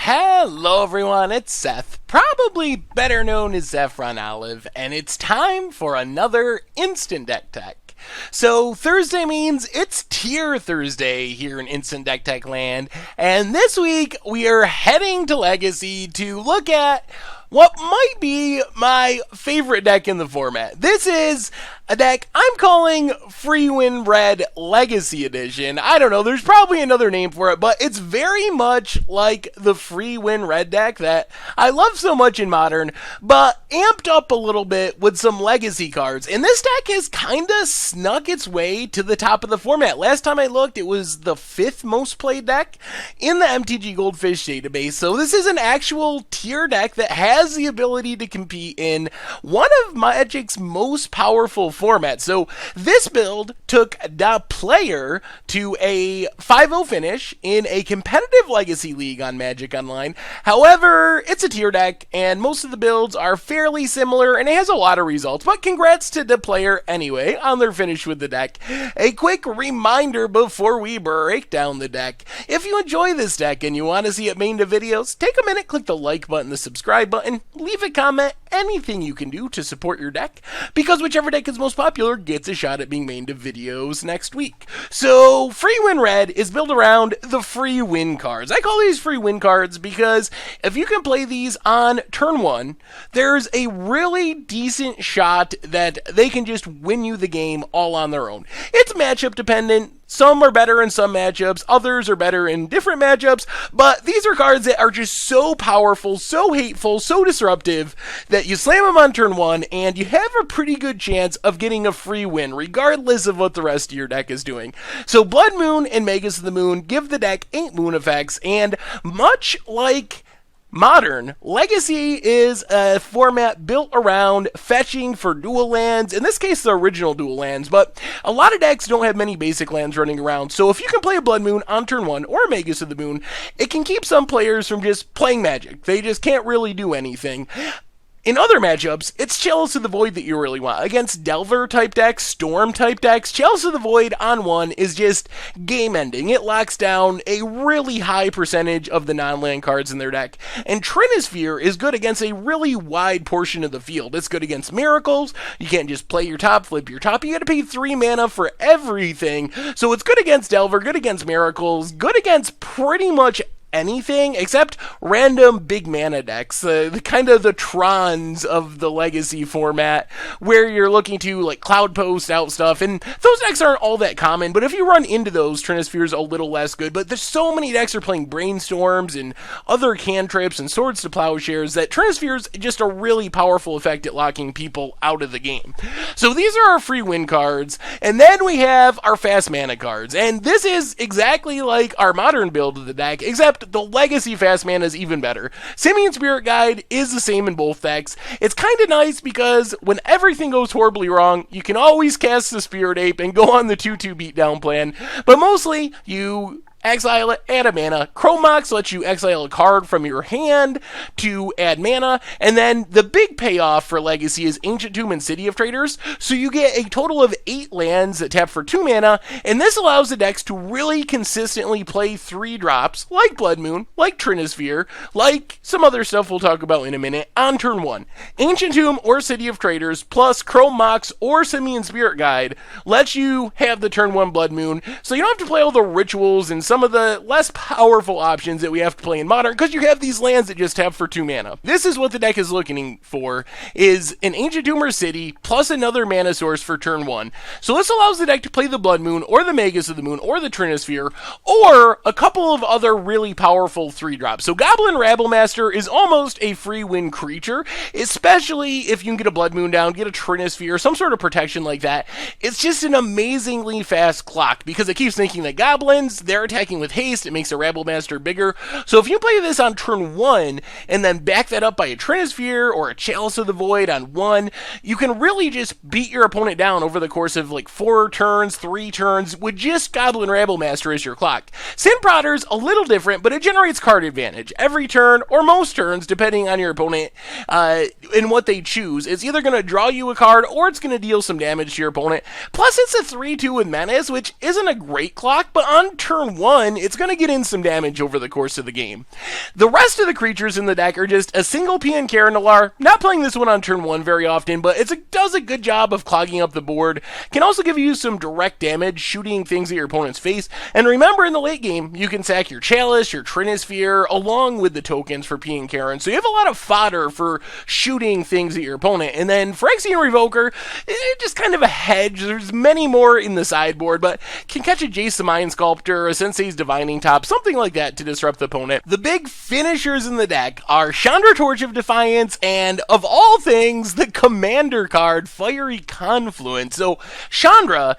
Hello everyone, it's Seth, probably better known as Zephron Olive, and it's time for another Instant Deck Tech. So Thursday means it's Tier Thursday here in Instant Deck Tech land, and this week we are heading to Legacy to look at what might be my favorite deck in the format. This is a deck I'm calling Freewind Red Legacy Edition. I don't know, there's probably another name for it, but it's very much like the Freewind Red deck that I love so much in Modern, but amped up a little bit with some Legacy cards. And this deck has kinda snuck its way to the top of the format. Last time I looked, it was the 5th most played deck in the MTG Goldfish database. So this is an actual tier deck that has the ability to compete in one of Magic's most powerful formats. So this build took the player to a 5-0 finish in a competitive Legacy League on Magic Online. However, it's a tier deck, and most of the builds are fairly similar, and it has a lot of results. But congrats to the player anyway on their finish with the deck. A quick reminder before we break down the deck. If you enjoy this deck and you want to see it made into videos, take a minute, click the like button, the subscribe button, leave a comment, anything you can do to support your deck, because whichever deck is most popular gets a shot at being made into videos next week. So Freewind Red is built around the free win cards. I call these free win cards because if you can play these on turn 1, there's a really decent shot that they can just win you the game all on their own. It's matchup dependent. Some are better in some matchups, others are better in different matchups, but these are cards that are just so powerful, so hateful, so disruptive, that you slam them on turn 1, and you have a pretty good chance of getting a free win, regardless of what the rest of your deck is doing. So Blood Moon and Magus of the Moon give the deck 8 moon effects, and much like Modern, Legacy is a format built around fetching for dual lands, in this case the original dual lands, but a lot of decks don't have many basic lands running around, so if you can play a Blood Moon on turn 1 or a Magus of the Moon, it can keep some players from just playing Magic. They just can't really do anything. In other matchups, it's Chalice of the Void that you really want. Against Delver-type decks, Storm-type decks, Chalice of the Void on 1 is just game-ending. It locks down a really high percentage of the non-land cards in their deck. And Trinisphere is good against a really wide portion of the field. It's good against Miracles. You can't just play your top, flip your top. You gotta pay 3 mana for everything. So it's good against Delver, good against Miracles, good against pretty much anything except random big mana decks, the kind of the Trons of the Legacy format, where you're looking to like cloud post out stuff, and those decks aren't all that common, but if you run into those, Trinisphere's a little less good. But there's so many decks are playing Brainstorms and other cantrips and Swords to Plowshares that Trinisphere's just a really powerful effect at locking people out of the game. So these are our free win cards, and then we have our fast mana cards, and this is exactly like our Modern build of the deck, except the Legacy fast mana is even better. Simian Spirit Guide is the same in both decks. It's kind of nice because when everything goes horribly wrong, you can always cast the Spirit Ape and go on the 2/2 beatdown plan, but mostly you exile it, add a mana. Chrome Mox lets you exile a card from your hand to add mana, and then the big payoff for Legacy is Ancient Tomb and City of Traders, so you get a total of 8 lands that tap for 2 mana, and this allows the decks to really consistently play 3 drops, like Blood Moon, like Trinisphere, like some other stuff we'll talk about in a minute, on turn 1. Ancient Tomb or City of Traders, plus Chrome Mox or Simian Spirit Guide, lets you have the turn 1 Blood Moon, so you don't have to play all the rituals and some of the less powerful options that we have to play in Modern, because you have these lands that just have for 2 mana. This is what the deck is looking for, is an Ancient Tomb or City, plus another mana source for turn 1. So this allows the deck to play the Blood Moon, or the Magus of the Moon, or the Trinisphere, or a couple of other really powerful 3-drops. So Goblin Rabblemaster is almost a free win creature, especially if you can get a Blood Moon down, get a Trinisphere, some sort of protection like that. It's just an amazingly fast clock, because it keeps thinking that goblins, they're attacking with haste, it makes a Rabblemaster bigger. So if you play this on turn 1, and then back that up by a Trinisphere or a Chalice of the Void on 1, you can really just beat your opponent down over the course of like 4 turns, 3 turns, with just Goblin Rabblemaster as your clock. Sin Prodder's a little different, but it generates card advantage every turn, or most turns, depending on your opponent, and what they choose. It's either going to draw you a card, or it's going to deal some damage to your opponent. Plus, it's a 3/2 with Menace, which isn't a great clock, but on turn 1, 1, it's going to get in some damage over the course of the game. The rest of the creatures in the deck are just a single Pien Carinalar. Not playing this one on turn 1 very often, but it does a good job of clogging up the board. Can also give you some direct damage, shooting things at your opponent's face. And remember, in the late game, you can sack your Chalice, your Trinisphere, along with the tokens for Pien Karin. So you have a lot of fodder for shooting things at your opponent. And then Phyrexian Revoker, just kind of a hedge. There's many more in the sideboard, but can catch a Jace the Mind Sculptor, a Sensei's Divining Top, something like that to disrupt the opponent. The big finishers in the deck are Chandra Torch of Defiance, and of all things, the commander card, Fiery Confluence. So Chandra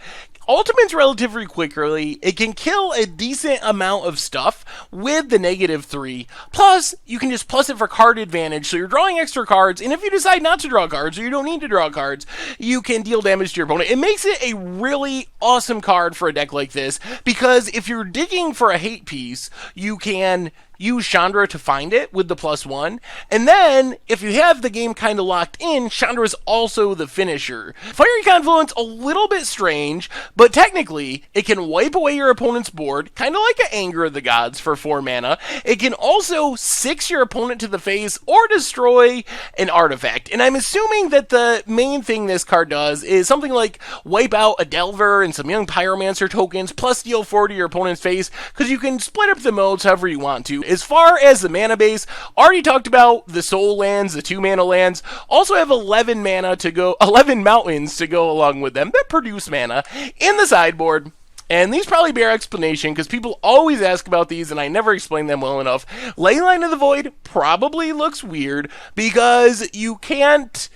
ultimates relatively quickly. It can kill a decent amount of stuff with the -3. Plus, you can just plus it for card advantage, so you're drawing extra cards, and if you decide not to draw cards, or you don't need to draw cards, you can deal damage to your opponent. It makes it a really awesome card for a deck like this, because if you're digging for a hate piece, you can use Chandra to find it with the +1, and then, if you have the game kind of locked in, Chandra is also the finisher. Fiery Confluence, a little bit strange, but technically, it can wipe away your opponent's board, kind of like an Anger of the Gods for 4 mana. It can also 6 your opponent to the face, or destroy an artifact, and I'm assuming that the main thing this card does is something like wipe out a Delver and some Young Pyromancer tokens, plus deal 4 to your opponent's face, because you can split up the modes however you want to. As far as the mana base, already talked about the soul lands, the 2 mana lands, also have 11 mountains to go along with them that produce mana in the sideboard. And these probably bear explanation, because people always ask about these and I never explain them well enough. Leyline of the Void probably looks weird because you can't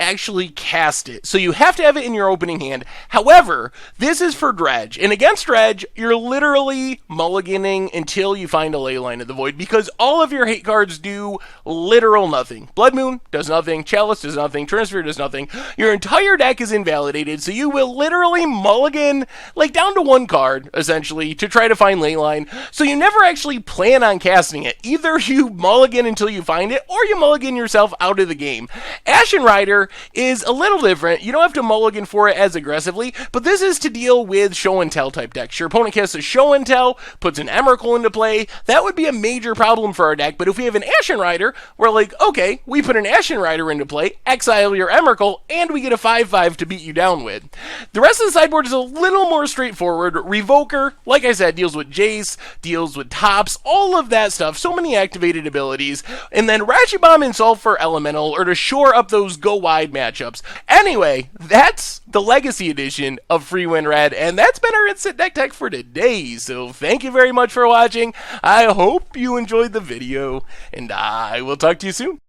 actually cast it. So you have to have it in your opening hand. However, this is for Dredge. And against Dredge, you're literally mulliganing until you find a Leyline of the Void, because all of your hate cards do literal nothing. Blood Moon does nothing. Chalice does nothing. Trinisphere does nothing. Your entire deck is invalidated, so you will literally mulligan, like, down to 1 card, essentially, to try to find Leyline. So you never actually plan on casting it. Either you mulligan until you find it, or you mulligan yourself out of the game. Ashen Rider is a little different. You don't have to mulligan for it as aggressively, but this is to deal with show and tell type decks. Your opponent casts a show and tell, puts an Emrakul into play. That would be a major problem for our deck, but if we have an Ashen Rider, we're like, okay, we put an Ashen Rider into play, exile your Emrakul, and we get a 5/5 to beat you down with. The rest of the sideboard is a little more straightforward. Revoker, like I said, deals with Jace, deals with Tops, all of that stuff, so many activated abilities, and then Ratchet Bomb and Sulfur Elemental are to shore up those go wide matchups. Anyway, that's the Legacy Edition of Freewind Red, and that's been our Instant Deck Tech for today. So thank you very much for watching. I hope you enjoyed the video, and I will talk to you soon.